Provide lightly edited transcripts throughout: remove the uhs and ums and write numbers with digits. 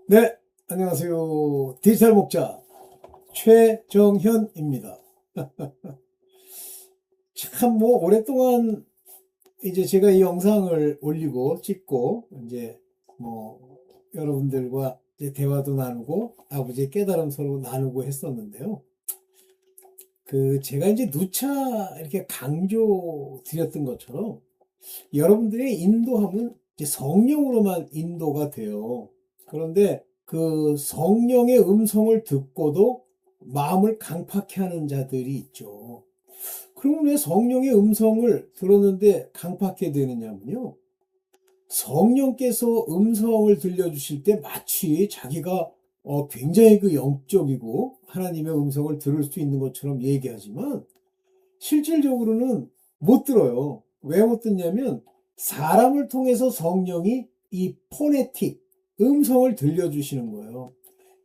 네, 안녕하세요. 디지털 목자 최정현입니다. 참, 오랫동안 이제 제가 이 영상을 올리고 찍고, 이제 여러분들과 이제 대화도 나누고, 아버지의 깨달음 서로 나누고 했었는데요. 제가 이제 누차 이렇게 강조 드렸던 것처럼, 여러분들의 인도함은 이제 성령으로만 인도가 돼요. 그런데 그 성령의 음성을 듣고도 마음을 강팍해 하는 자들이 있죠. 그러면 왜 성령의 음성을 들었는데 강팍해 되느냐면요. 성령께서 음성을 들려주실 때 마치 자기가 굉장히 그 영적이고 하나님의 음성을 들을 수 있는 것처럼 얘기하지만 실질적으로는 못 들어요. 왜 못 듣냐면 사람을 통해서 성령이 이 포네틱, 음성을 들려주시는 거예요.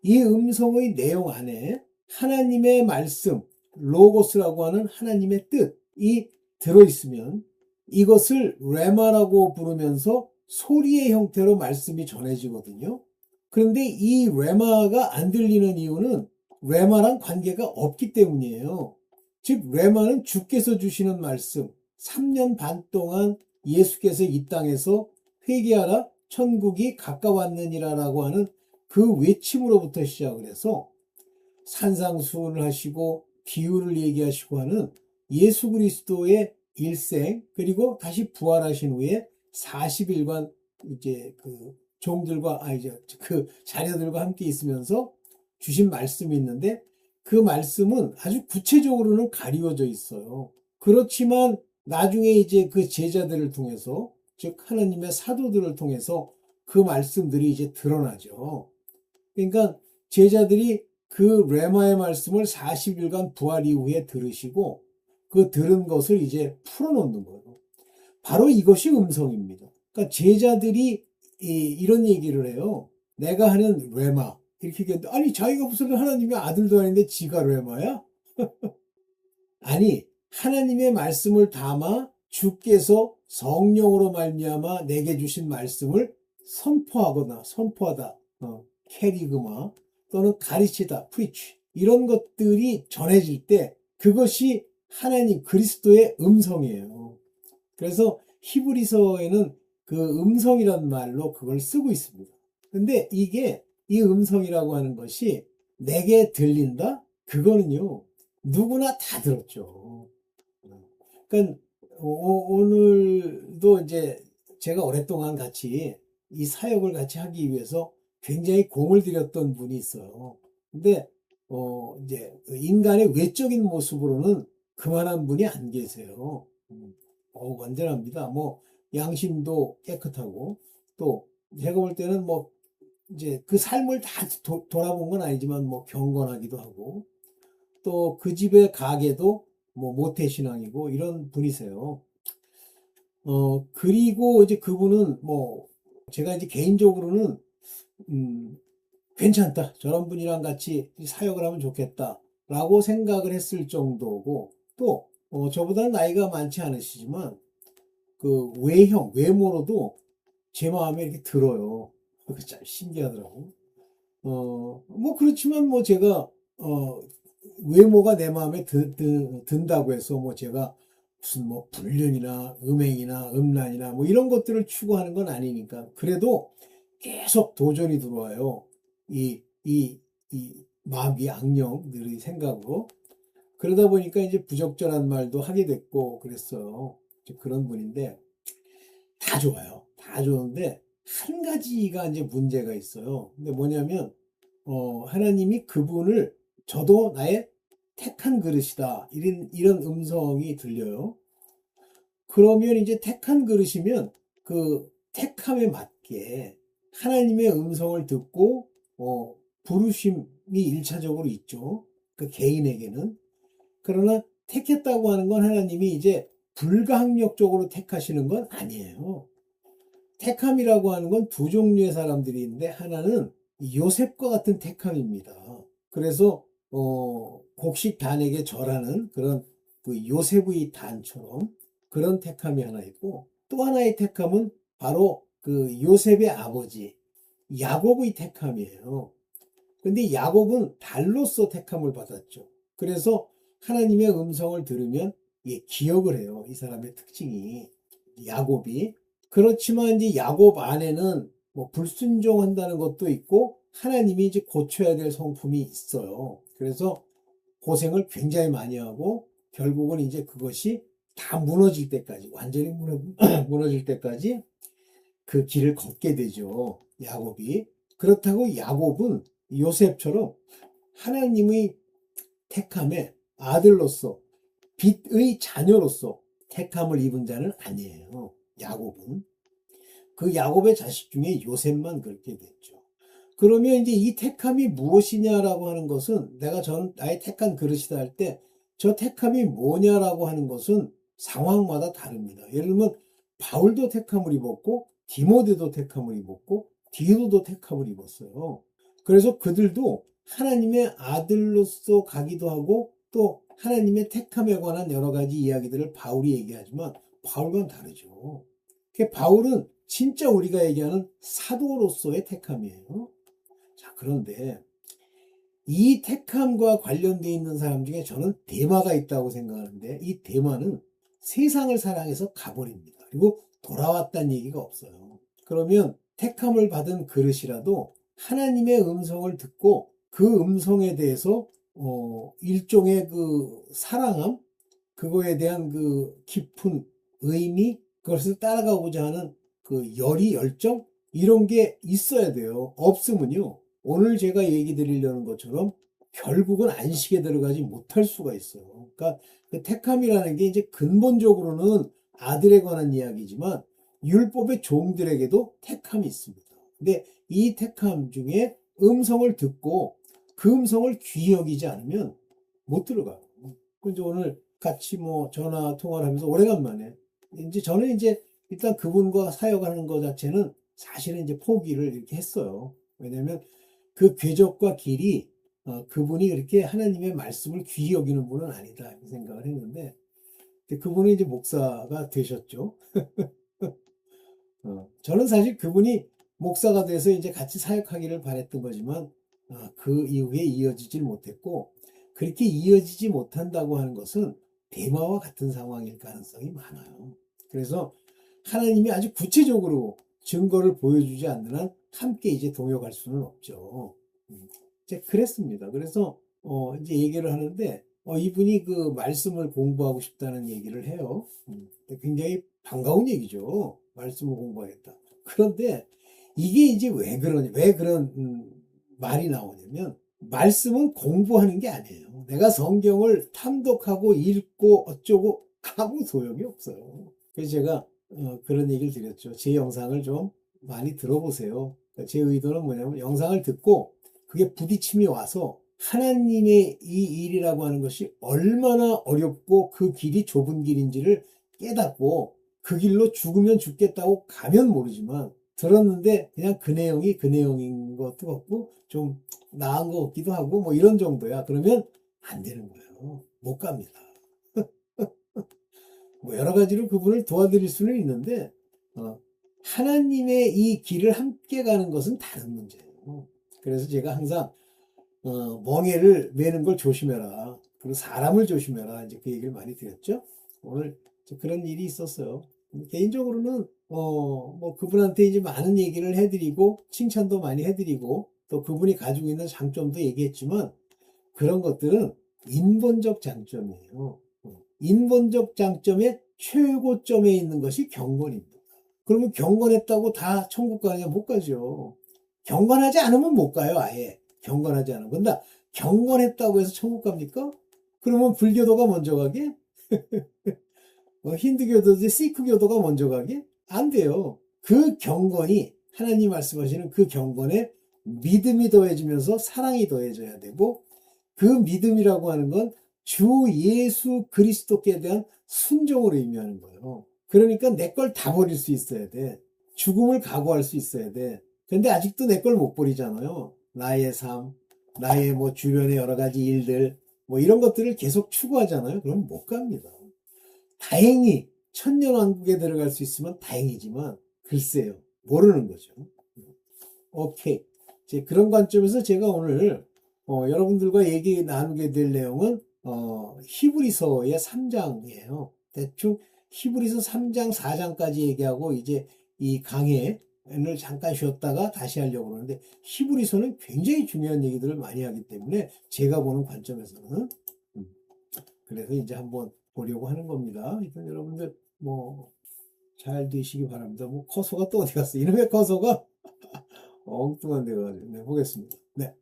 이 음성의 내용 안에 하나님의 말씀, 로고스라고 하는 하나님의 뜻이 들어있으면 이것을 레마라고 부르면서 소리의 형태로 말씀이 전해지거든요. 그런데 이 레마가 안 들리는 이유는 레마랑 관계가 없기 때문이에요. 즉 레마는 주께서 주시는 말씀, 3년 반 동안 예수께서 이 땅에서 회개하라 천국이 가까웠느니라라고 하는 그 외침으로부터 시작을 해서 산상수훈을 하시고 비유를 얘기하시고 하는 예수 그리스도의 일생, 그리고 다시 부활하신 후에 40일간 이제 그 종들과 이제 그 자녀들과 함께 있으면서 주신 말씀이 있는데, 그 말씀은 아주 구체적으로는 가리워져 있어요. 그렇지만 나중에 이제 그 제자들을 통해서, 즉 하나님의 사도들을 통해서 그 말씀들이 이제 드러나죠. 그러니까 제자들이 그 레마의 말씀을 40일간 부활 이후에 들으시고 그 들은 것을 이제 풀어놓는 거예요. 바로 이것이 음성입니다. 그러니까 제자들이 이런 얘기를 해요. 내가 하는 레마. 이렇게 얘기했는데, 아니, 자기가 무슨 하나님의 아들도 아닌데 지가 레마야? 아니, 하나님의 말씀을 담아 주께서 성령으로 말미암아 내게 주신 말씀을 선포하다, 캐리그마 또는 가르치다, 프리치, 이런 것들이 전해질 때 그것이 하나님 그리스도의 음성이에요. 그래서 히브리서에는 그 음성이란 말로 그걸 쓰고 있습니다. 근데 이게 이 음성이라고 하는 것이 내게 들린다? 그거는요, 누구나 다 들었죠. 그러니까 오늘도 이제 제가 오랫동안 같이 이 사역을 같이 하기 위해서 굉장히 공을 들였던 분이 있어요. 근데 이제 인간의 외적인 모습으로는 그만한 분이 안 계세요. 완전합니다. 양심도 깨끗하고, 또 제가 볼 때는 이제 그 삶을 다 돌아본 건 아니지만 경건하기도 하고, 또 그 집의 가게도 모태신앙이고 이런 분이세요. 그리고 이제 그분은 제가 이제 개인적으로는 괜찮다. 저런 분이랑 같이 사역을 하면 좋겠다라고 생각을 했을 정도고, 또 저보다는 나이가 많지 않으시지만 그 외모로도 제 마음에 이렇게 들어요. 그게 참 신기하더라고. 그렇지만 제가 외모가 내 마음에 든다고 해서 제가 무슨 불륜이나 음행이나 음란이나 이런 것들을 추구하는 건 아니니까. 그래도 계속 도전이 들어와요. 이 마귀 악령들의 생각으로. 그러다 보니까 이제 부적절한 말도 하게 됐고 그랬어요. 그런 분인데, 다 좋아요. 다 좋은데 한 가지가 이제 문제가 있어요. 근데 뭐냐면 하나님이 그분을 저도 나의 택한 그릇이다, 이런 음성이 들려요. 그러면 이제 택한 그릇이면 그 택함에 맞게 하나님의 음성을 듣고 부르심이 일차적으로 있죠. 그 개인에게는. 그러나 택했다고 하는 건 하나님이 이제 불가항력적으로 택하시는 건 아니에요. 택함이라고 하는 건 두 종류의 사람들이 있는데, 하나는 요셉과 같은 택함입니다. 그래서 곡식 단에게 절하는 그런 그 요셉의 단처럼 그런 택함이 하나 있고, 또 하나의 택함은 바로 그 요셉의 아버지, 야곱의 택함이에요. 근데 야곱은 달로서 택함을 받았죠. 그래서 하나님의 음성을 들으면 기억을 해요. 이 사람의 특징이. 야곱이. 그렇지만 이제 야곱 안에는 뭐 불순종한다는 것도 있고 하나님이 이제 고쳐야 될 성품이 있어요. 그래서 고생을 굉장히 많이 하고 결국은 이제 그것이 다 무너질 때까지, 완전히 무너질 때까지 그 길을 걷게 되죠. 야곱이. 그렇다고 야곱은 요셉처럼 하나님의 택함의 아들로서, 빛의 자녀로서 택함을 입은 자는 아니에요. 야곱은. 그 야곱의 자식 중에 요셉만 그렇게 됐죠. 그러면 이제 이 택함이 무엇이냐라고 하는 것은, 저는 나의 택한 그릇이다 할 때 저 택함이 뭐냐라고 하는 것은 상황마다 다릅니다. 예를 들면 바울도 택함을 입었고 디모데도 택함을 입었고 디도도 택함을 입었어요. 그래서 그들도 하나님의 아들로서 가기도 하고 또 하나님의 택함에 관한 여러 가지 이야기들을 바울이 얘기하지만 바울과는 다르죠. 바울은 진짜 우리가 얘기하는 사도로서의 택함이에요. 자, 그런데 이 택함과 관련되어 있는 사람 중에 저는 데마가 있다고 생각하는데, 이 데마는 세상을 사랑해서 가버립니다. 그리고 돌아왔다는 얘기가 없어요. 그러면 택함을 받은 그릇이라도 하나님의 음성을 듣고 그 음성에 대해서 일종의 그 사랑함, 그거에 대한 그 깊은 의미, 그것을 따라가고자 하는 그 열정, 이런 게 있어야 돼요. 없으면요, 오늘 제가 얘기 드리려는 것처럼 결국은 안식에 들어가지 못할 수가 있어요. 그러니까 그 택함이라는 게 이제 근본적으로는 아들에 관한 이야기지만 율법의 종들에게도 택함이 있습니다. 근데 이 택함 중에 음성을 듣고 그 음성을 귀히 여기지 않으면 못 들어가요. 그래서 오늘 같이 뭐 전화 통화를 하면서 오래간만에 저는 이제 일단 그분과 사역하는 것 자체는 사실은 이제 포기를 이렇게 했어요. 왜냐면 그 궤적과 길이 그분이 그렇게 하나님의 말씀을 귀히 여기는 분은 아니다 이렇게 생각을 했는데, 그분이 이제 목사가 되셨죠. 저는 사실 그분이 목사가 돼서 이제 같이 사역하기를 바랬던 거지만 그 이후에 이어지질 못했고, 그렇게 이어지지 못한다고 하는 것은 대마와 같은 상황일 가능성이 많아요. 그래서 하나님이 아주 구체적으로 증거를 보여주지 않는 한 함께 이제 동역할 수는 없죠. 이제 그랬습니다. 그래서 이제 얘기를 하는데 이분이 그 말씀을 공부하고 싶다는 얘기를 해요. 굉장히 반가운 얘기죠. 말씀을 공부하겠다. 그런데 이게 이제 왜 그런 말이 나오냐면, 말씀은 공부하는 게 아니에요. 내가 성경을 탐독하고 읽고 어쩌고 아무 소용이 없어요. 그래서 제가 그런 얘기를 드렸죠. 제 영상을 좀 많이 들어보세요. 그러니까 제 의도는 뭐냐면, 영상을 듣고 그게 부딪힘이 와서 하나님의 이 일이라고 하는 것이 얼마나 어렵고 그 길이 좁은 길인지를 깨닫고 그 길로 죽으면 죽겠다고 가면 모르지만, 들었는데 그냥 그 내용이 그 내용인 것도 같고 좀 나은 것 같기도 하고 뭐 이런 정도야. 그러면 안 되는 거예요. 못 갑니다. 뭐 여러 가지로 그분을 도와드릴 수는 있는데 하나님의 이 길을 함께 가는 것은 다른 문제예요. 그래서 제가 항상 멍에를 매는 걸 조심해라, 그리고 사람을 조심해라, 이제 그 얘기를 많이 드렸죠. 오늘 그런 일이 있었어요. 개인적으로는 뭐 그분한테 이제 많은 얘기를 해드리고 칭찬도 많이 해드리고 또 그분이 가지고 있는 장점도 얘기했지만, 그런 것들은 인본적 장점이에요. 인본적 장점의 최고점에 있는 것이 경건입니다. 그러면 경건했다고 다 천국 가냐? 못 가죠. 경건하지 않으면 못 가요, 아예. 경건하지 않으면. 근데 경건했다고 해서 천국 갑니까? 그러면 불교도가 먼저 가게? 힌두교도지 시크교도가 먼저 가게? 안 돼요. 그 경건이, 하나님 말씀하시는 그 경건에 믿음이 더해지면서 사랑이 더해져야 되고, 그 믿음이라고 하는 건 주 예수 그리스도께 대한 순종으로 의미하는 거예요. 그러니까 내 걸 다 버릴 수 있어야 돼. 죽음을 각오할 수 있어야 돼. 근데 아직도 내 걸 못 버리잖아요. 나의 삶, 나의 뭐 주변의 여러 가지 일들, 뭐 이런 것들을 계속 추구하잖아요. 그럼 못 갑니다. 다행히 천년왕국에 들어갈 수 있으면 다행이지만 글쎄요, 모르는 거죠. 오케이. 이제 그런 관점에서 제가 오늘 여러분들과 얘기 나누게 될 내용은 히브리서의 3장이에요. 대충 히브리서 3장, 4장까지 얘기하고 이제 이 강해를 잠깐 쉬었다가 다시 하려고 그러는데 히브리서는 굉장히 중요한 얘기들을 많이 하기 때문에 제가 보는 관점에서는 그래서 이제 한번 보려고 하는 겁니다. 일단 여러분들 뭐 잘 되시기 바랍니다. 뭐 커서가 또 어디 갔어? 이놈의 커서가 엉뚱한 데가 가지고 네, 보겠습니다. 네.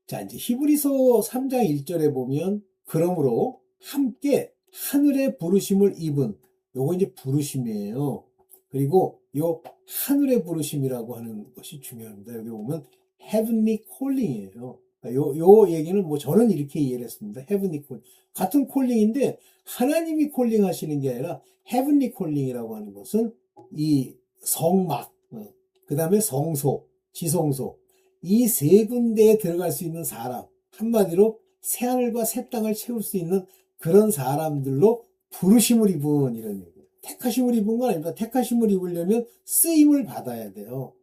자, 이제 히브리서 3장 1절에 보면 그러므로 함께 하늘의 부르심을 입은 요거 이제 부르심이에요. 그리고 요 하늘의 부르심이라고 하는 것이 중요합니다. 여기 보면 heavenly calling이에요. 요 얘기는 뭐 저는 이렇게 이해를 했습니다. heavenly calling. 같은 콜링인데 하나님이 콜링 하시는 게 아니라 heavenly calling이라고 하는 것은 이 성막, 그 다음에 성소, 지성소 이 세 군데에 들어갈 수 있는 사람, 한마디로 새하늘과 새 땅을 채울 수 있는 그런 사람들로 부르심을 입은 이런 얘기예요. 택하심을 입은 건 아닙니다. 택하심을 입으려면 쓰임을 받아야 돼요.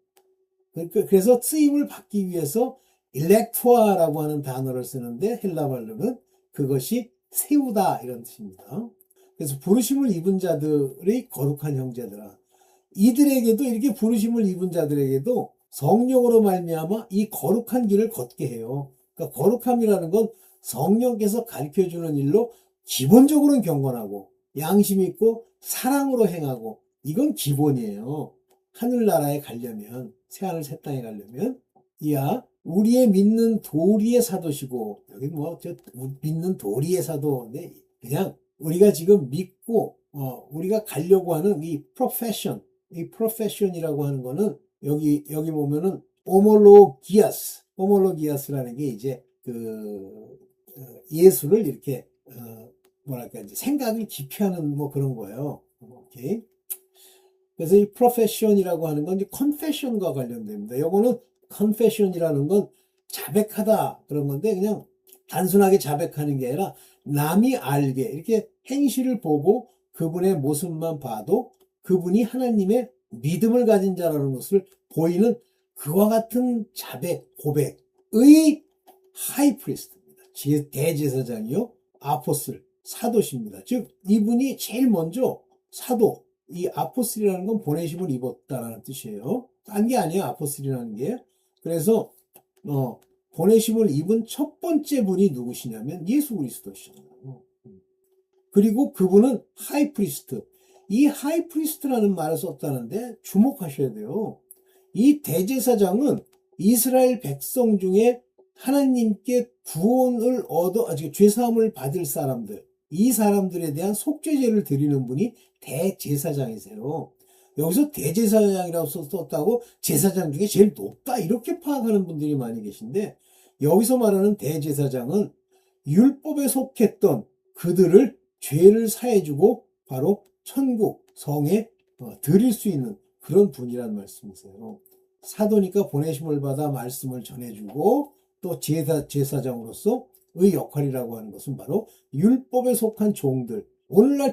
그래서 쓰임을 받기 위해서 일렉토아라고 하는 단어를 쓰는데 헬라 말로는 그것이 세우다 이런 뜻입니다. 그래서 부르심을 입은 자들의 거룩한 형제들아, 이들에게도 이렇게 부르심을 입은 자들에게도 성령으로 말미암아 이 거룩한 길을 걷게 해요. 그러니까 거룩함이라는 건 성령께서 가르쳐주는 일로 기본적으로는 경건하고 양심 있고 사랑으로 행하고 이건 기본이에요. 하늘나라에 가려면 새하늘 새 땅에 가려면 이야 우리의 믿는 도리의 사도시고 여기 뭐 저 믿는 도리의 사도인데 그냥 우리가 지금 믿고 우리가 가려고 하는 이 프로페션 이 프로페션이라고 하는 거는 여기 보면은 오몰로기아스라는 게 이제 예수를 이렇게 뭐랄까 이제 생각을 깊이 하는 뭐 그런 거예요. 오케이. 그래서 이 프로페션이라고 하는 건 이제 컨페션과 관련됩니다. 요거는 컨페션이라는 건 자백하다 그런 건데 그냥 단순하게 자백하는 게 아니라 남이 알게 이렇게 행실을 보고 그분의 모습만 봐도 그분이 하나님의 믿음을 가진 자라는 것을 보이는 그와 같은 자백, 고백의 하이프리스트입니다. 대제사장이요, 아포슬, 사도십니다. 즉 이분이 제일 먼저 사도, 이 아포슬이라는 건 보내심을 입었다라는 뜻이에요. 딴 게 아니에요, 아포슬이라는 게. 그래서 보내심을 입은 첫 번째 분이 누구시냐면 예수 그리스도시잖아요. 그리고 그분은 하이프리스트. 이 하이프리스트라는 말을 썼다는데 주목하셔야 돼요. 이 대제사장은 이스라엘 백성 중에 하나님께 구원을 죄사함을 받을 사람들, 이 사람들에 대한 속죄제를 드리는 분이 대제사장이세요. 여기서 대제사장이라고 썼다고 제사장 중에 제일 높다 이렇게 파악하는 분들이 많이 계신데 여기서 말하는 대제사장은 율법에 속했던 그들을 죄를 사해주고 바로 천국 성에 드릴 수 있는 그런 분이란 말씀이세요. 사도니까 보내심을 받아 말씀을 전해주고 또 제사장으로서 의 역할이라고 하는 것은 바로 율법에 속한 종들. 오늘날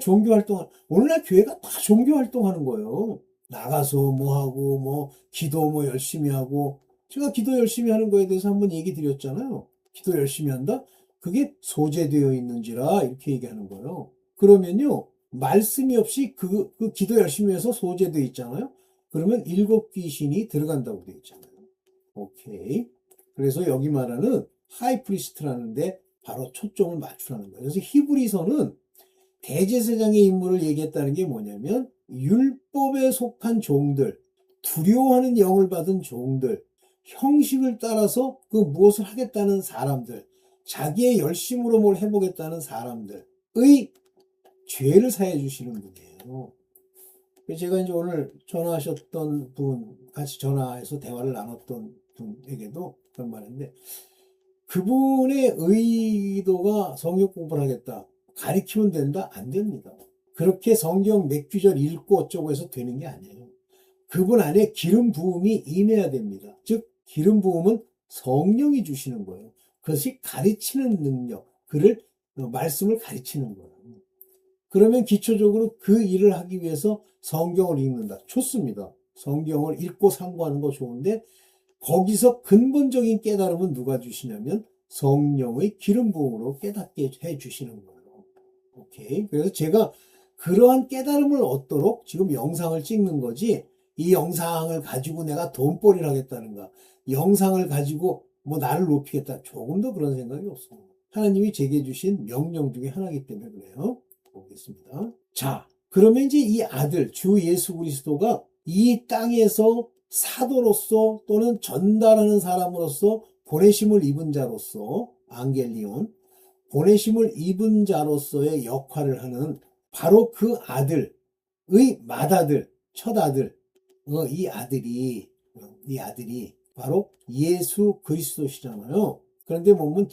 오늘날 교회가 다 종교활동하는 거예요. 나가서 뭐하고 기도 열심히 하고 제가 기도 열심히 하는 거에 대해서 한번 얘기 드렸잖아요. 기도 열심히 한다? 그게 소재되어 있는지라 이렇게 얘기하는 거예요. 그러면요 말씀이 없이 그 기도 열심히 해서 소재되어 있잖아요. 그러면 7 귀신이 들어간다고 되어 있잖아요. 오케이. 그래서 여기 말하는 하이프리스트라는데 바로 초점을 맞추라는 거예요. 그래서 히브리서는 대제사장의 임무를 얘기했다는 게 뭐냐면 율법에 속한 종들, 두려워하는 영을 받은 종들, 형식을 따라서 그 무엇을 하겠다는 사람들, 자기의 열심으로 뭘 해보겠다는 사람들의 죄를 사해 주시는 분이에요. 제가 이제 오늘 전화하셨던 분, 같이 전화해서 대화를 나눴던 분에게도 그런 말인데, 그분의 의도가 성경 공부를 하겠다. 가리키면 된다? 안 됩니다. 그렇게 성경 몇 구절 읽고 어쩌고 해서 되는 게 아니에요. 그분 안에 기름 부음이 임해야 됩니다. 즉, 기름 부음은 성령이 주시는 거예요. 그것이 가르치는 능력, 말씀을 가르치는 거예요. 그러면 기초적으로 그 일을 하기 위해서 성경을 읽는다. 좋습니다. 성경을 읽고 상고하는 거 좋은데 거기서 근본적인 깨달음은 누가 주시냐면 성령의 기름 부음으로 깨닫게 해 주시는 거예요. 오케이. 그래서 제가 그러한 깨달음을 얻도록 지금 영상을 찍는 거지, 이 영상을 가지고 내가 돈벌이를 하겠다는가, 영상을 가지고 뭐 나를 높이겠다, 조금도 그런 생각이 없습니다. 하나님이 제게 주신 명령 중에 하나이기 때문에 그래요. 보겠습니다. 자, 그러면 이제 이 아들 주 예수 그리스도가 이 땅에서 사도로서 또는 전달하는 사람으로서 보내심을 입은 자로서, 앙겔리온, 보내심을 입은 자로서의 역할을 하는 바로 그 아들의 맏아들, 첫아들, 이 아들이 바로 예수 그리스도시잖아요. 그런데 보면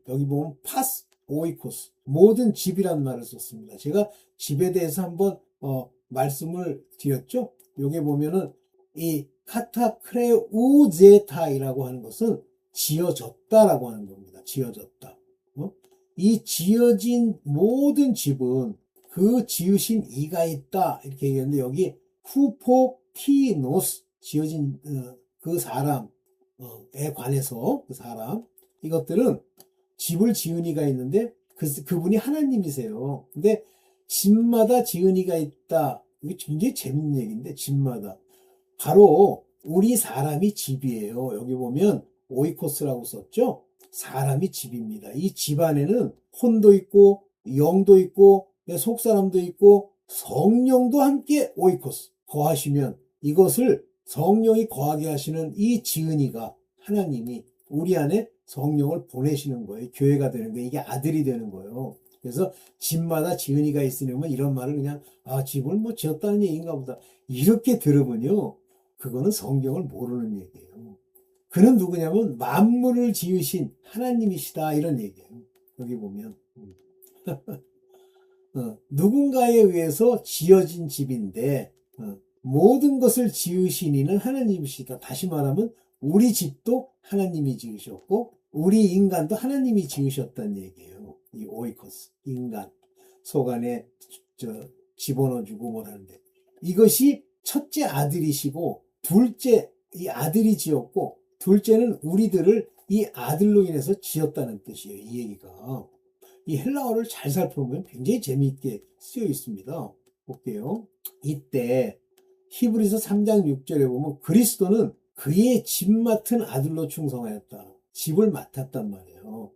여기 보면 파스 오이코스, 모든 집이란 말을 썼습니다. 제가 집에 대해서 한번 말씀을 드렸죠. 여기 보면은 이 카타크레우제타이라고 하는 것은 지어졌다라고 하는 겁니다. 지어졌다. 이 지어진 모든 집은 그 지으신 이가 있다 이렇게 얘기했는데, 여기 후포티노스, 지어진 그 사람에 관해서, 그 사람, 이것들은 집을 지은 이가 있는데 그분이 하나님이세요. 근데 집마다 지은 이가 있다. 이게 굉장히 재밌는 얘기인데, 집마다 바로 우리 사람이 집이에요. 여기 보면 오이코스라고 썼죠. 사람이 집입니다. 이 집 안에는 혼도 있고 영도 있고 속사람도 있고 성령도 함께 오이코스 거하시면, 이것을 성령이 거하게 하시는 이 지은이가, 하나님이 우리 안에 성령을 보내시는 거예요. 교회가 되는 거예요. 이게 아들이 되는 거예요. 그래서 집마다 지은이가 있으려면, 이런 말을 그냥 집을 뭐 지었다는 얘기인가 보다 이렇게 들으면요, 그거는 성경을 모르는 얘기예요. 그는 누구냐면 만물을 지으신 하나님이시다, 이런 얘기예요. 여기 보면 누군가에 의해서 지어진 집인데 모든 것을 지으신 이는 하나님이시다. 다시 말하면 우리 집도 하나님이 지으셨고 우리 인간도 하나님이 지으셨다는 얘기예요. 이 오이코스, 인간 속 안에 집어넣어주고 뭘 하는데, 이것이 첫째 아들이시고, 둘째 이 아들이 지었고, 둘째는 우리들을 이 아들로 인해서 지었다는 뜻이에요. 이 얘기가. 이 헬라어를 잘 살펴보면 굉장히 재미있게 쓰여 있습니다. 볼게요. 이때 히브리서 3장 6절에 보면 그리스도는 그의 집 맡은 아들로 충성하였다. 집을 맡았단 말이에요.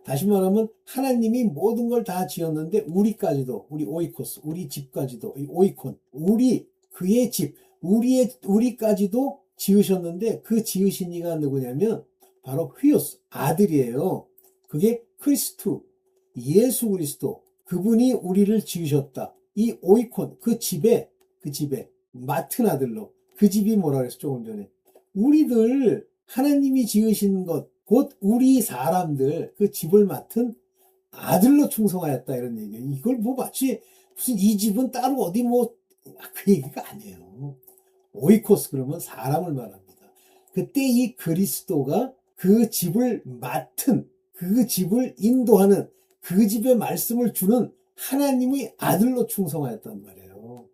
다시 말하면 하나님이 모든 걸 다 지었는데 우리까지도, 우리 오이코스, 우리 집까지도, 이 오이콘, 그의 집, 우리까지도 지으셨는데, 그 지으신 이가 누구냐면 바로 휘오스, 아들이에요. 그게 크리스투, 예수 그리스도, 그분이 우리를 지으셨다. 이 오이콘, 그 집에 맡은 아들로, 그 집이 뭐라 그랬어 조금 전에, 우리들 하나님이 지으신 것, 곧 우리 사람들, 그 집을 맡은 아들로 충성하였다, 이런 얘기예요. 이걸 뭐 마치 무슨 이 집은 따로 어디 그 얘기가 아니에요. 오이코스 그러면 사람을 말합니다. 그때 이 그리스도가 그 집을 맡은, 그 집을 인도하는, 그 집의 말씀을 주는 하나님의 아들로 충성하였단 말이에요.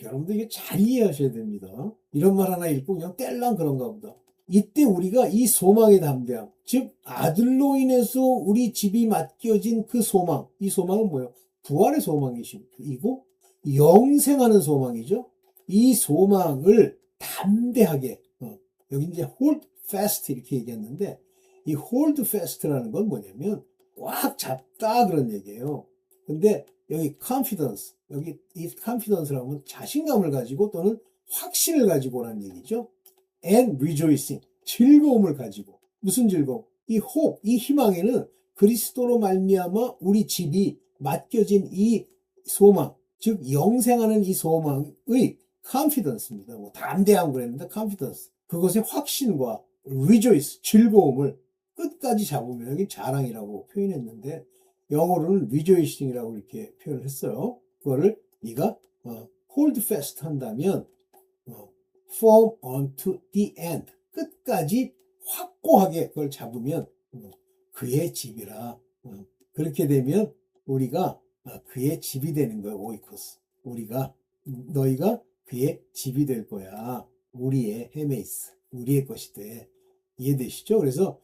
여러분들 이게 잘 이해하셔야 됩니다. 이런 말 하나 읽고 그냥 뗄랑 그런가 보다. 이때 우리가 이 소망의 담대함, 즉 아들로 인해서 우리 집이 맡겨진 그 소망, 이 소망은 뭐예요? 부활의 소망이고 영생하는 소망이죠. 이 소망을 담대하게, 여기 이제 hold fast 이렇게 얘기했는데, 이 hold fast라는 건 뭐냐면 꽉 잡다 그런 얘기예요. 근데 여기 confidence, 여기 이 confidence라면 자신감을 가지고 또는 확신을 가지고라는 얘기죠. and rejoicing, 즐거움을 가지고. 무슨 즐거움? 이 hope, 이 희망에는 그리스도로 말미암아 우리 집이 맡겨진 이 소망, 즉 영생하는 이 소망의 confidence입니다. 담대함 그랬는데 confidence, 그것의 확신과 rejoice, 즐거움을 끝까지 잡으면, 여기 자랑이라고 표현했는데 영어로는 rejoicing이라고 이렇게 표현을 했어요. 그거를 네가 hold fast 한다면 firm unto the end, 끝까지 확고하게 그걸 잡으면 그의 집이라. 그렇게 되면 우리가 그의 집이 되는 거예요. 오이코스, 너희가 그의 집이 될 거야. 우리의 헤메이스, 우리의 것이 돼. 이해되시죠? 그래서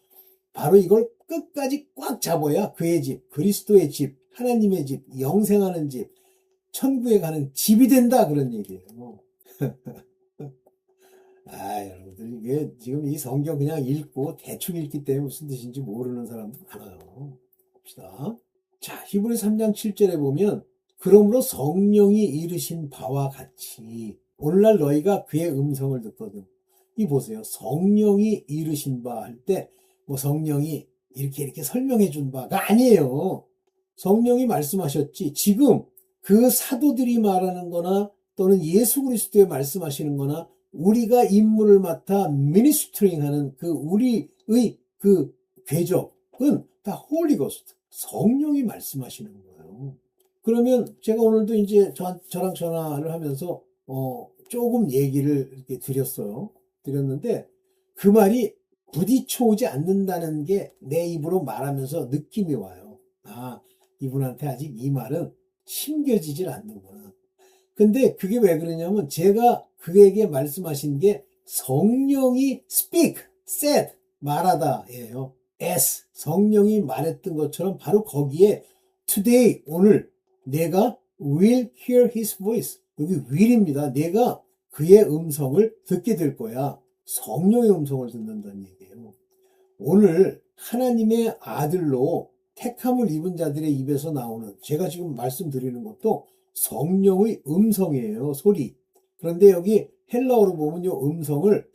바로 이걸 끝까지 꽉 잡아야 그의 집, 그리스도의 집, 하나님의 집, 영생하는 집, 천국에 가는 집이 된다. 그런 얘기예요. 여러분들, 이게 지금 이 성경 그냥 읽고 대충 읽기 때문에 무슨 뜻인지 모르는 사람도 많아요. 봅시다. 자, 히브리 3장 7절에 보면, 그러므로 성령이 이르신 바와 같이, 오늘날 너희가 그의 음성을 듣거든. 이 보세요. 성령이 이르신 바 할 때, 뭐 성령이 이렇게 설명해 준 바가 아니에요. 성령이 말씀하셨지. 지금 그 사도들이 말하는 거나 또는 예수 그리스도의 말씀하시는 거나 우리가 임무를 맡아 미니스트링 하는 그 우리의 그 궤적은 다 홀리고스트, 성령이 말씀하시는 거예요. 그러면 제가 오늘도 이제 저랑 전화를 하면서 조금 얘기를 이렇게 드렸는데 그 말이 부딪혀오지 않는다는 게 내 입으로 말하면서 느낌이 와요. 아, 이분한테 아직 이 말은 심겨지질 않는구나. 근데 그게 왜 그러냐면 제가 그에게 말씀하신 게 성령이 speak, said, 말하다 예요. as, 성령이 말했던 것처럼 바로 거기에 today, 오늘 내가 will hear his voice. 여기 will입니다. 내가 그의 음성을 듣게 될 거야. 성령의 음성을 듣는다는 얘기예요. 오늘 하나님의 아들로 택함을 입은 자들의 입에서 나오는, 제가 지금 말씀드리는 것도 성령의 음성이에요. 소리. 그런데 여기 헬라어로 보면 이 음성을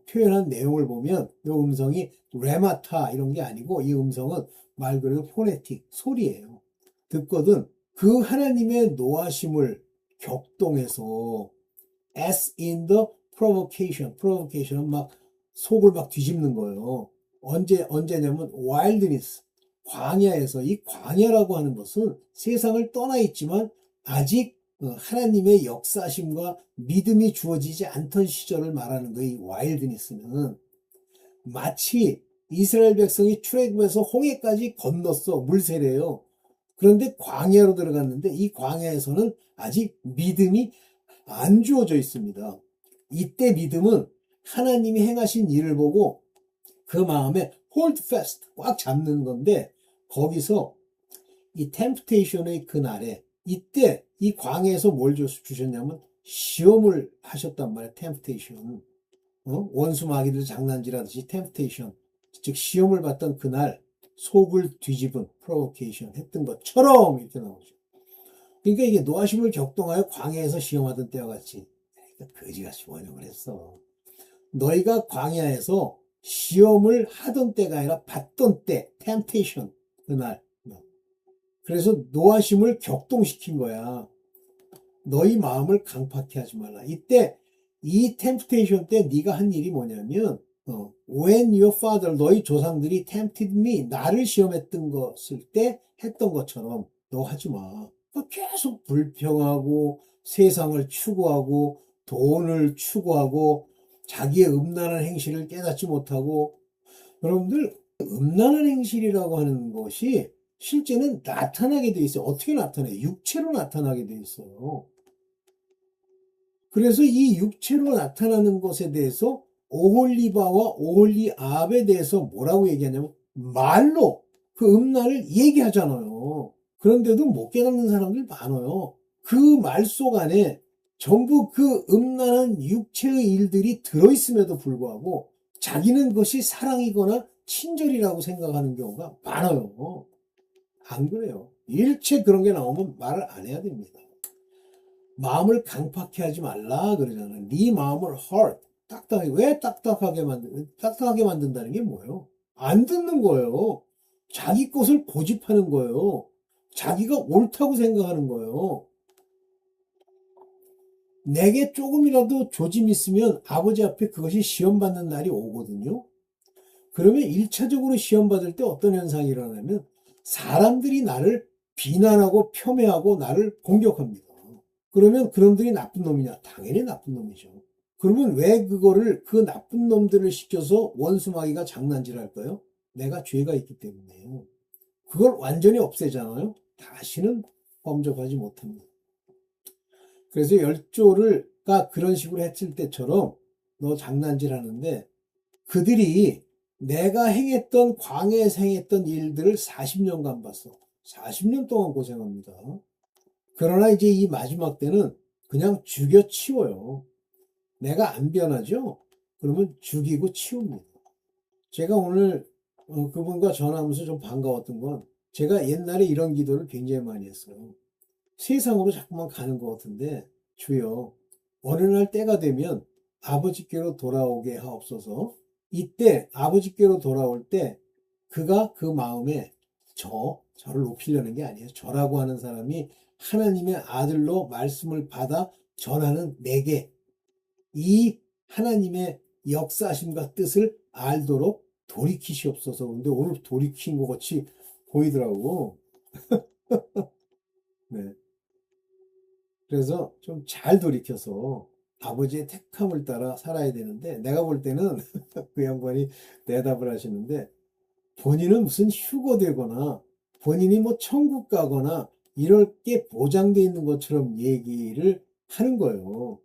표현한 내용을 보면 이 음성이 레마타 이런 게 아니고 이 음성은 말 그대로 포네틱, 소리예요. 듣거든 그 하나님의 노하심을 격동해서 as in the provocation은 막 속을 막 뒤집는 거예요. 언제냐면 wilderness, 광야에서. 이 광야라고 하는 것은 세상을 떠나 있지만 아직 하나님의 역사심과 믿음이 주어지지 않던 시절을 말하는 거예요. 이 wilderness는 마치 이스라엘 백성이 출애굽에서 홍해까지 건넜어. 물세례요. 그런데 광야로 들어갔는데 이 광야에서는 아직 믿음이 안 주어져 있습니다. 이때 믿음은 하나님이 행하신 일을 보고 그 마음에 hold fast, 꽉 잡는 건데 거기서 이 temptation의 그날에 이때 이 광야에서 뭘 주셨냐면 시험을 하셨단 말이에요. temptation. 원수 마귀들 장난질하듯이 temptation. 즉 시험을 받던 그날 속을 뒤집은 provocation 했던 것처럼 이렇게 나오죠. 그러니까 이게 노하심을 격동하여 광야에서 시험하던 때와 같이. 그러니까 거지같이 번역을 했어. 너희가 광야에서 시험을 하던 때가 아니라 받던 때, temptation, 그날. 그래서 노하심을 격동시킨 거야. 너희 마음을 강팍해 하지 말라. 이때 이 temptation 때 네가 한 일이 뭐냐면 when your father, 너희 조상들이 tempted me, 나를 시험했던 것을 때 했던 것처럼 너 하지 마. 계속 불평하고 세상을 추구하고 돈을 추구하고 자기의 음란한 행실을 깨닫지 못하고. 여러분들, 음란한 행실이라고 하는 것이 실제는 나타나게 돼 있어요. 어떻게 나타나요? 육체로 나타나게 돼 있어요. 그래서 이 육체로 나타나는 것에 대해서 오홀리바와 오홀리압에 대해서 뭐라고 얘기하냐면 말로 그 음란을 얘기하잖아요. 그런데도 못 깨닫는 사람들이 많아요. 그 말 속 안에 전부 그 음란한 육체의 일들이 들어있음에도 불구하고 자기는 그것이 사랑이거나 친절이라고 생각하는 경우가 많아요. 안 그래요. 일체 그런 게 나오면 말을 안 해야 됩니다. 마음을 강팍해 하지 말라 그러잖아요. 네 마음을 hurt, 딱딱하게. 왜 딱딱하게 만든다는 게 뭐예요? 안 듣는 거예요. 자기 것을 고집하는 거예요. 자기가 옳다고 생각하는 거예요. 내게 조금이라도 조짐 있으면 아버지 앞에 그것이 시험받는 날이 오거든요. 그러면 1차적으로 시험받을 때 어떤 현상이 일어나면 사람들이 나를 비난하고 폄훼하고 나를 공격합니다. 그러면 그놈들이 나쁜 놈이냐? 당연히 나쁜 놈이죠. 그러면 왜 그거를 그 나쁜 놈들을 시켜서 원수마귀가 장난질할까요? 내가 죄가 있기 때문에요. 그걸 완전히 없애잖아요. 다시는 범접하지 못합니다. 그래서 열조가 그런 식으로 했을 때처럼 너 장난질 하는데 그들이 내가 행했던 광야에서 행했던 일들을 40년간 봤어. 40년 동안 고생합니다. 그러나 이제 이 마지막 때는 그냥 죽여 치워요. 내가 안 변하죠? 그러면 죽이고 치웁니다. 제가 오늘 그분과 전화하면서 좀 반가웠던 건 제가 옛날에 이런 기도를 굉장히 많이 했어요. 세상으로 자꾸만 가는 것 같은데 주여 어느 날 때가 되면 아버지께로 돌아오게 하옵소서. 이때 아버지께로 돌아올 때 그가 그 마음에 저를 높이려는 게 아니에요. 저라고 하는 사람이 하나님의 아들로 말씀을 받아 전하는 내게 이 하나님의 역사하심과 뜻을 알도록 돌이키시옵소서. 근데 오늘 돌이킨 것 같이 보이더라고. 네. 그래서 좀 잘 돌이켜서 아버지의 택함을 따라 살아야 되는데 내가 볼 때는 그 양반이 대답을 하시는데 본인은 무슨 휴거 되거나 본인이 뭐 천국 가거나 이럴 게 보장돼 있는 것처럼 얘기를 하는 거예요.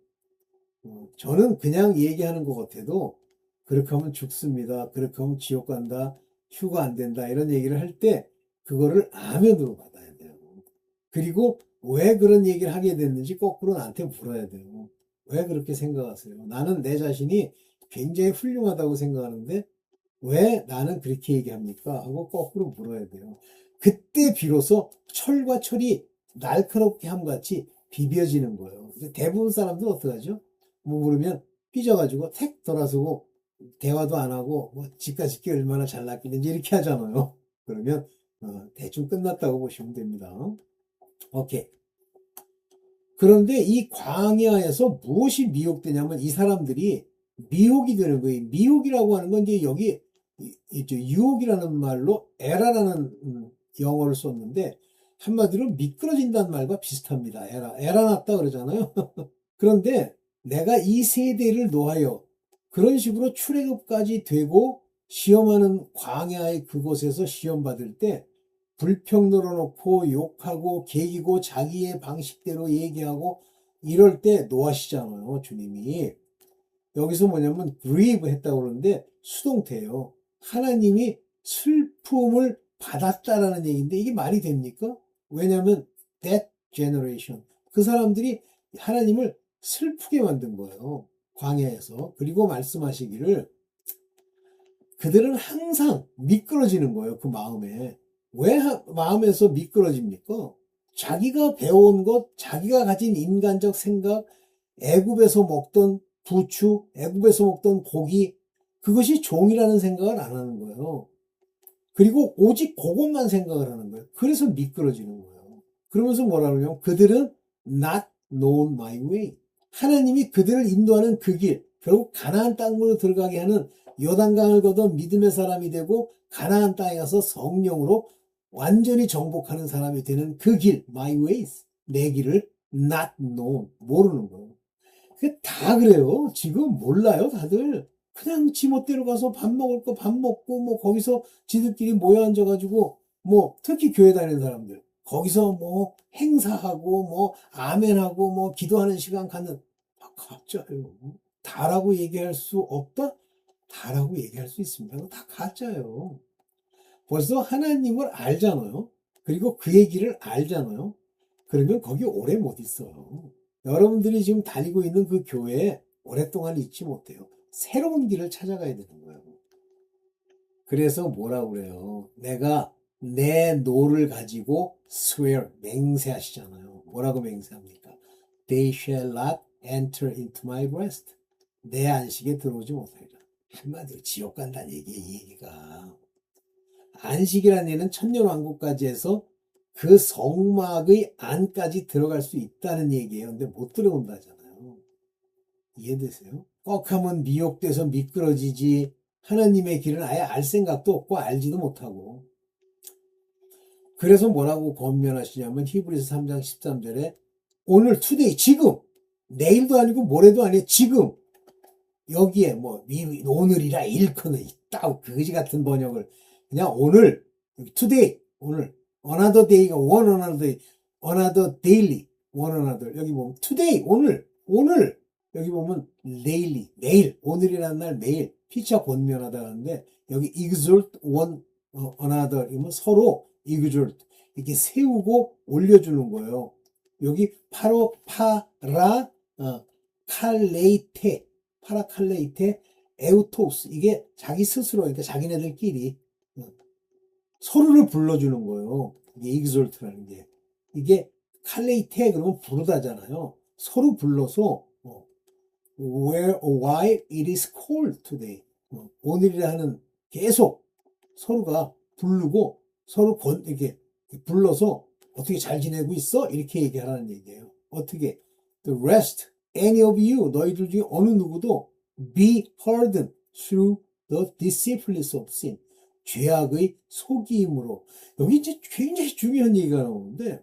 저는 그냥 얘기하는 것 같아도 그렇게 하면 죽습니다. 그렇게 하면 지옥 간다. 휴가 안 된다. 이런 얘기를 할 때 그거를 아멘으로 받아야 돼요. 그리고 왜 그런 얘기를 하게 됐는지 거꾸로 나한테 물어야 돼요. 왜 그렇게 생각하세요? 나는 내 자신이 굉장히 훌륭하다고 생각하는데 왜 나는 그렇게 얘기합니까? 하고 거꾸로 물어야 돼요. 그때 비로소 철과 철이 날카롭게 함같이 비벼지는 거예요. 대부분 사람들 어떡하죠? 뭐 물으면 삐져가지고 택 돌아서고 대화도 안 하고 뭐 집까지 게 얼마나 잘났겠는지 이렇게 하잖아요. 그러면 대충 끝났다고 보시면 됩니다. 오케이. 그런데 이 광야에서 무엇이 미혹되냐면 이 사람들이 미혹이 되는 거예요. 미혹이라고 하는 건 이제 여기 이제 유혹이라는 말로 에라라는 영어를 썼는데 한마디로 미끄러진다는 말과 비슷합니다. 에라 났다 그러잖아요. 그런데 내가 이 세대를 놓아여 그런 식으로 출애굽까지 되고 시험하는 광야의 그곳에서 시험 받을 때 불평 늘어놓고 욕하고 개기고 자기의 방식대로 얘기하고 이럴 때 노하시잖아요. 주님이. 여기서 뭐냐면 grieve 했다고 그러는데 수동태예요. 하나님이 슬픔을 받았다라는 얘기인데 이게 말이 됩니까? 왜냐하면 that generation 그 사람들이 하나님을 슬프게 만든 거예요. 광야에서. 그리고 말씀하시기를 그들은 항상 미끄러지는 거예요. 그 마음에. 왜 마음에서 미끄러집니까? 자기가 배운 것, 자기가 가진 인간적 생각, 애굽에서 먹던 부추, 애굽에서 먹던 고기, 그것이 종이라는 생각을 안 하는 거예요. 그리고 오직 그것만 생각을 하는 거예요. 그래서 미끄러지는 거예요. 그러면서 뭐라 그러냐면 그들은 not known my way. 하나님이 그들을 인도하는 그 길, 결국 가나안 땅으로 들어가게 하는 요단강을 건너 믿음의 사람이 되고 가나안 땅에 가서 성령으로 완전히 정복하는 사람이 되는 그 길, my ways, 내 길을 not known, 모르는 거예요. 그게 다 그래요. 지금 몰라요, 다들. 그냥 지멋대로 가서 밥 먹을 거 밥 먹고, 뭐, 거기서 지들끼리 모여 앉아가지고, 뭐, 특히 교회 다니는 사람들. 거기서 뭐, 행사하고, 뭐, 아멘하고, 뭐, 기도하는 시간 갖는, 가짜예요. 다라고 얘기할 수 없다? 다라고 얘기할 수 있습니다. 다 가짜예요. 벌써 하나님을 알잖아요. 그리고 그 얘기를 알잖아요. 그러면 거기 오래 못 있어요. 여러분들이 지금 다니고 있는 그 교회에 오랫동안 있지 못해요. 새로운 길을 찾아가야 되는 거예요. 그래서 뭐라고 그래요? 내가 내 노를 가지고 swear, 맹세하시잖아요. 뭐라고 맹세합니까? They shall not enter into my rest. 내 안식에 들어오지 못하리라. 한마디로 지옥 간다는 얘기예요, 이 얘기가. 안식이라는 얘는 천년왕국까지 해서 그 성막의 안까지 들어갈 수 있다는 얘기예요. 근데 못 들어온다잖아요. 이해되세요? 꼭 하면 미혹돼서 미끄러지지 하나님의 길은 아예 알 생각도 없고 알지도 못하고. 그래서 뭐라고 권면하시냐면 히브리서 3장 13절에 오늘 투데이 지금 내일도 아니고 모레도 아니에요. 지금 여기에 뭐 오늘이라 일컫는 있다 그지 같은 번역을 그냥 오늘 투데이 오늘 another day가 one another day another daily one another 여기 보면 today 오늘 여기 보면 daily, 매일, 오늘이라는 날 매일 피차 권면하다는데 여기 exalt one another 이면 서로 exalt 이렇게 세우고 올려주는 거예요. 여기 바로 칼레이테, 파라칼레이테, 에우토스 이게 자기 스스로 그러니까 자기네들끼리 서로를 불러주는 거예요. 이게 exalt라는 게 이게 칼레이테 그러면 부르다잖아요. 서로 불러서 why it is cold today. 오늘이라 하는 계속 서로가 부르고 서로 이렇게 불러서 어떻게 잘 지내고 있어? 이렇게 얘기하라는 얘기예요. 어떻게? The rest, any of you, 너희들 중에 어느 누구도 be hardened through the deceitfulness of sin. 죄악의 속임으로. 여기 이제 굉장히 중요한 얘기가 나오는데,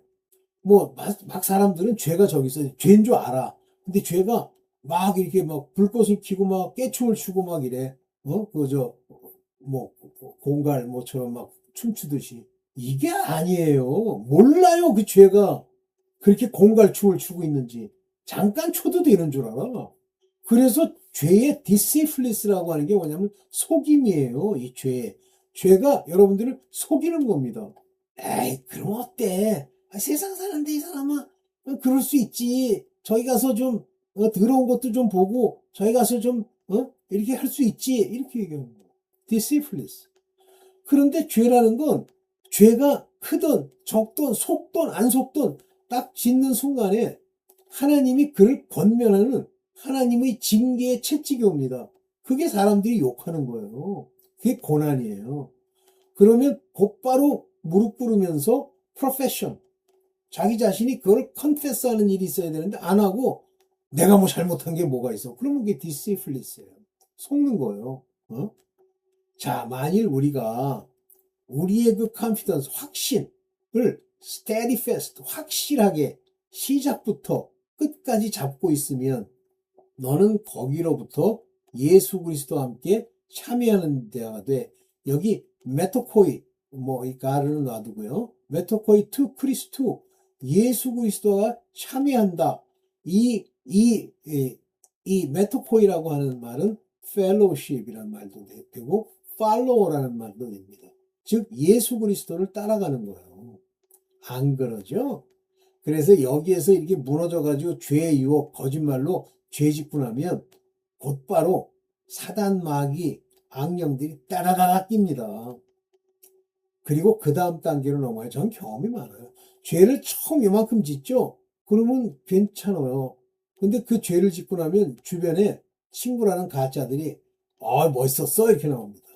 막 사람들은 죄가 저기 있어. 죄인 줄 알아. 근데 죄가 막 이렇게 막 불꽃을 켜고 막 깨춤을 추고 막 이래. 공갈 뭐처럼 막 춤추듯이. 이게 아니에요. 몰라요, 그 죄가 그렇게 공갈춤을 추고 있는지. 잠깐 춰도 되는 줄 알아. 그래서 죄의 deceitfulness라고 하는 게 뭐냐면 속임이에요, 이 죄. 죄가 여러분들을 속이는 겁니다. 에이, 그럼 어때? 세상 사는데 이 사람아, 그럴 수 있지. 저희 가서 좀, 더러운 것도 좀 보고, 저희 가서 좀, 이렇게 할 수 있지. 이렇게 얘기하는 거예요. deceitfulness. 그런데 죄라는 건 죄가 크든 적든 속든 안 속든 딱 짓는 순간에 하나님이 그를 권면하는 하나님의 징계의 채찍이 옵니다. 그게 사람들이 욕하는 거예요. 그게 고난이에요. 그러면 곧바로 무릎 꿇으면서 profession, 자기 자신이 그걸 confess하는 일이 있어야 되는데 안 하고 내가 뭐 잘못한 게 뭐가 있어. 그러면 그게 deceitfulness예요. 속는 거예요. 자, 만일 우리가 우리의 그 confidence, 확신을 steadfast, 확실하게 시작부터 끝까지 잡고 있으면 너는 거기로부터 예수 그리스도와 함께 참여하는 데가 돼. 여기 메토코이, 이 가르는 놔두고요. 메토코이 투 크리스투, 예수 그리스도와 참여한다. 이 메토코이라고 하는 말은 fellowship이라는 말도 되고 follow라는 말도 됩니다. 즉 예수 그리스도를 따라가는 거예요. 안 그러죠? 그래서 여기에서 이렇게 무너져가지고 죄의 유혹, 거짓말로 죄 짓고 나면 곧바로 사단 마귀 악령들이 따라다가 낍니다. 그리고 그 다음 단계로 넘어가요. 전 경험이 많아요. 죄를 처음 이만큼 짓죠? 그러면 괜찮아요. 근데 그 죄를 짓고 나면 주변에 친구라는 가짜들이 멋있었어 이렇게 나옵니다.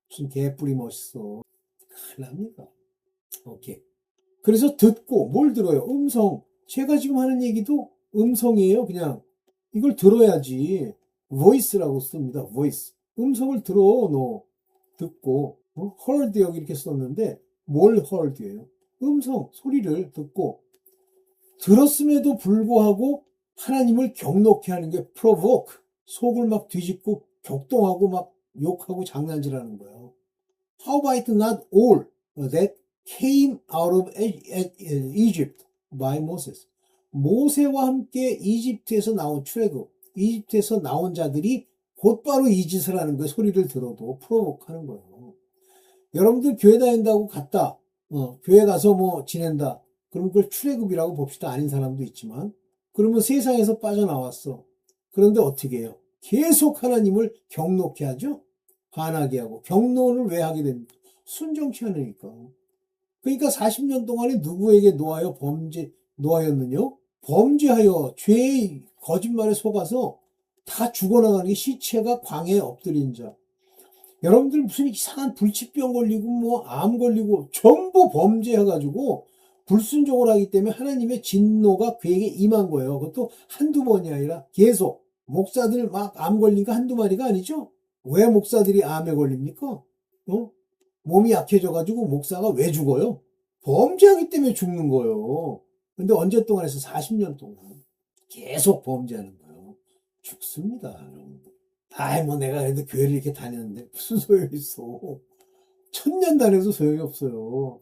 무슨 개뿔이 멋있어. 큰일 납니다. 오케이. 그래서 듣고 뭘 들어요? 음성. 제가 지금 하는 얘기도 음성이에요. 그냥 이걸 들어야지. voice라고 씁니다. voice. 음성을 들어. 너 듣고 heard 여기 이렇게 썼는데 뭘 heard예요? 음성 소리를 듣고 들었음에도 불구하고 하나님을 경노케 하는 게 provoke. 속을 막 뒤집고 격동하고 막 욕하고 장난질하는 거예요. How about not all that came out of Egypt by Moses. 모세와 함께 이집트에서 나온 출애굽, 이집트에서 나온 자들이 곧바로 이 짓을 하는 거예요. 소리를 들어도 프로voke하는 거예요. 여러분들 교회 다닌다고 갔다. 교회 가서 뭐 지낸다. 그럼 그걸 출애굽이라고 봅시다. 아닌 사람도 있지만. 그러면 세상에서 빠져나왔어. 그런데 어떻게 해요? 계속 하나님을 경노케 하죠? 화나게 하고. 경노를 왜 하게 됩니까? 순종치 않으니까. 그러니까 40년 동안에 누구에게 노하였느냐? 범죄하여 죄의 거짓말에 속아서 다 죽어나가는 게 시체가 광야에 엎드린 자. 여러분들 무슨 이상한 불치병 걸리고 암 걸리고 전부 범죄해가지고 불순종을 하기 때문에 하나님의 진노가 그에게 임한 거예요. 그것도 한두 번이 아니라 계속. 목사들 막 암 걸린 거 한두 마리가 아니죠? 왜 목사들이 암에 걸립니까? 몸이 약해져가지고 목사가 왜 죽어요? 범죄하기 때문에 죽는 거예요. 근데 언제 동안 해서 40년 동안 계속 범죄하는 거예요. 죽습니다, 여러분들. 내가 그래도 교회를 이렇게 다녔는데 무슨 소용이 있어. 1000년 다녀도 소용이 없어요.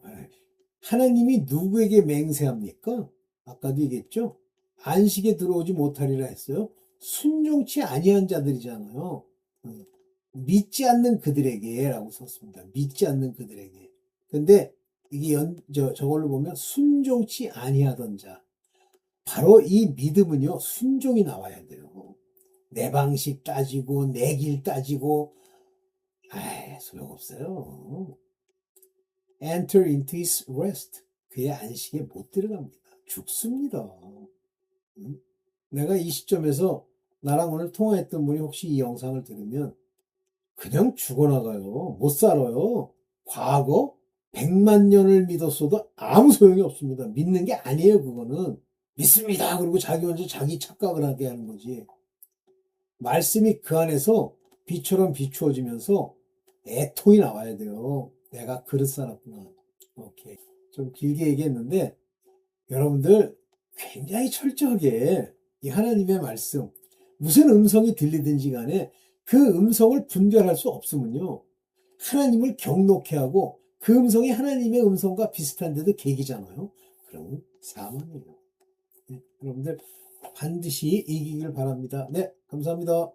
하나님이 누구에게 맹세합니까? 아까도 얘기했죠? 안식에 들어오지 못하리라 했어요. 순종치 아니한 자들이잖아요. 믿지 않는 그들에게라고 썼습니다. 믿지 않는 그들에게. 근데 이게 저걸로 보면 순종치 아니하던 자. 바로 이 믿음은요, 순종이 나와야 돼요. 내 방식 따지고, 내 길 따지고, 소용없어요. Enter into his rest. 그의 안식에 못 들어갑니다. 죽습니다. 내가 이 시점에서 나랑 오늘 통화했던 분이 혹시 이 영상을 들으면 그냥 죽어나가요. 못 살아요. 과거 100만 년을 믿었어도 아무 소용이 없습니다. 믿는 게 아니에요, 그거는. 믿습니다. 그리고 자기 혼자 자기 착각을 하게 하는 거지. 말씀이 그 안에서 비처럼 비추어지면서 애통이 나와야 돼요. 내가 그릇 살았구나. 오케이. 좀 길게 얘기했는데 여러분들 굉장히 철저하게 이 하나님의 말씀, 무슨 음성이 들리든지 간에 그 음성을 분별할 수 없으면요, 하나님을 경록해 하고 그 음성이 하나님의 음성과 비슷한데도 계기잖아요. 그러면 사망이에요. 네, 여러분들 반드시 이기길 바랍니다. 네, 감사합니다.